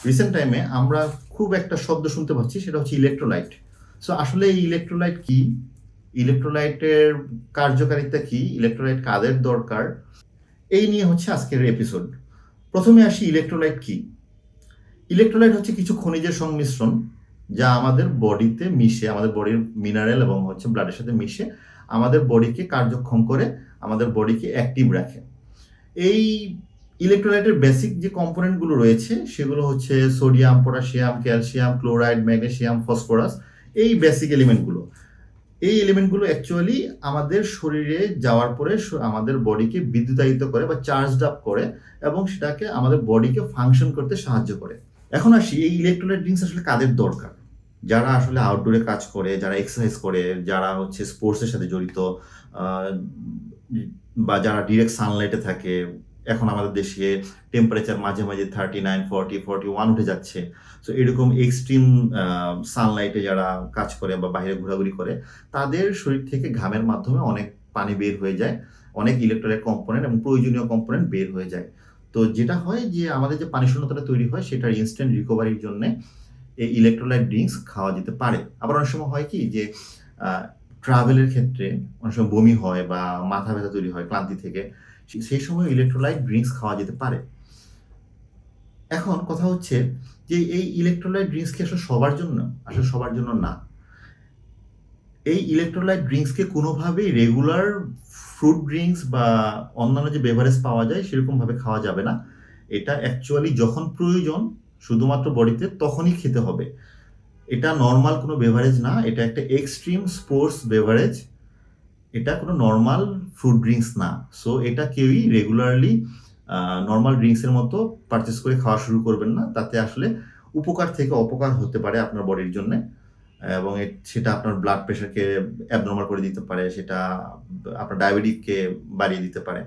Recent টাইমে আমরা খুব একটা শব্দ শুনতে পাচ্ছি, সেটা হচ্ছে ইলেক্ট্রোলাইট। সো আসলে এই ইলেক্ট্রোলাইট কি? ইলেক্ট্রোলাইটের কার্যকারিতা কি? ইলেক্ট্রোলাইট কাদের দরকার? এই নিয়ে হচ্ছে আজকের এপিসোড। প্রথমে আসি, ইলেক্ট্রোলাইট কি? ইলেক্ট্রোলাইট হচ্ছে কিছু খনিজের সংমিশ্রণ যা আমাদের বডিতে মিশে, আমাদের বডির মিনারেল এবং হচ্ছে ব্লাডের সাথে মিশে আমাদের বডিকে কার্যক্ষম করে, আমাদের বডিকে অ্যাক্টিভ রাখে। এই ইলেক্ট্রোলাইটের বেসিক যে কম্পোনেন্টগুলো রয়েছে সেগুলো হচ্ছে sodium, potassium, calcium, chloride, magnesium, phosphorus. এই বেসিক এলিমেন্টগুলো, এই এলিমেন্টগুলো অ্যাকচুয়ালি আমাদের শরীরে যাওয়ার পরে আমাদের বডিকে বিদ্যুতায়িত করে বা চার্জড আপ করে এবং সেটাকে আমাদের বডিকে ফাংশন করতে সাহায্য করে। এখন আসি, এই ইলেকট্রোলাইট ড্রিঙ্কস আসলে কাদের দরকার? যারা আসলে আউটডোরে কাজ করে, যারা এক্সারসাইজ করে, যারা হচ্ছে স্পোর্টসের সাথে জড়িত, বা যারা ডিরেক্ট সানলাইটে থাকে। এখন আমাদের দেশে টেম্পারেচার মাঝে মাঝে 39, 40, 41 উঠে যাচ্ছে। সো এরকম এক্সট্রিম সানলাইটে যারা কাজ করে বা বাইরে ঘোরাঘুরি করে, তাদের শরীর থেকে ঘামের মাধ্যমে অনেক পানি বের হয়ে যায়, অনেক ইলেকট্রোলাইট কম্পোনেন্ট এবং প্রয়োজনীয় কম্পোনেন্ট বের হয়ে যায়। তো যেটা হয় যে আমাদের যে পানি শূন্যতাটা তৈরি হয় সেটার ইনস্ট্যান্ট রিকভারির জন্য এই ইলেকট্রোলাইট ড্রিঙ্কস খাওয়া যেতে পারে। আবার অনেক সময় হয় কি যে ট্রাভেলের ক্ষেত্রে অনেক সময় বমি হয় বা মাথা ব্যথা তৈরি হয় ক্লান্তি থেকে, সেই সময় ইলেকট্রোলাইট ড্রিঙ্কস খাওয়া যেতে পারে। এখন কথা হচ্ছে যে এই ইলেকট্রোলাইট ড্রিঙ্কস কি আসলে সবার জন্য? আসলে সবার জন্য না। এই ইলেকট্রোলাইট ড্রিঙ্কসকে কোনোভাবেই রেগুলার ফ্রুট ড্রিঙ্কস বা অন্যান্য যে বেভারেজ পাওয়া যায় সেরকমভাবে খাওয়া যাবে না। এটা অ্যাকচুয়ালি যখন প্রয়োজন শুধুমাত্র বডিতে তখনই খেতে হবে। এটা নর্মাল কোনো বেভারেজ না, এটা একটা এক্সট্রিম স্পোর্টস বেভারেজ। এটা কোনো নর্মাল ফ্রুট ড্রিঙ্কস না। সো এটা কেউই রেগুলারলি নর্মাল ড্রিঙ্কসের মতো পারচেস করে খাওয়া শুরু করবেন না। তাতে আসলে উপকার থেকে অপকার হতে পারে আপনার বডির জন্যে, এবং সেটা আপনার ব্লাড প্রেশারকে অ্যাবনর্মাল করে দিতে পারে, সেটা আপনার ডায়াবেটিককে বাড়িয়ে দিতে পারে।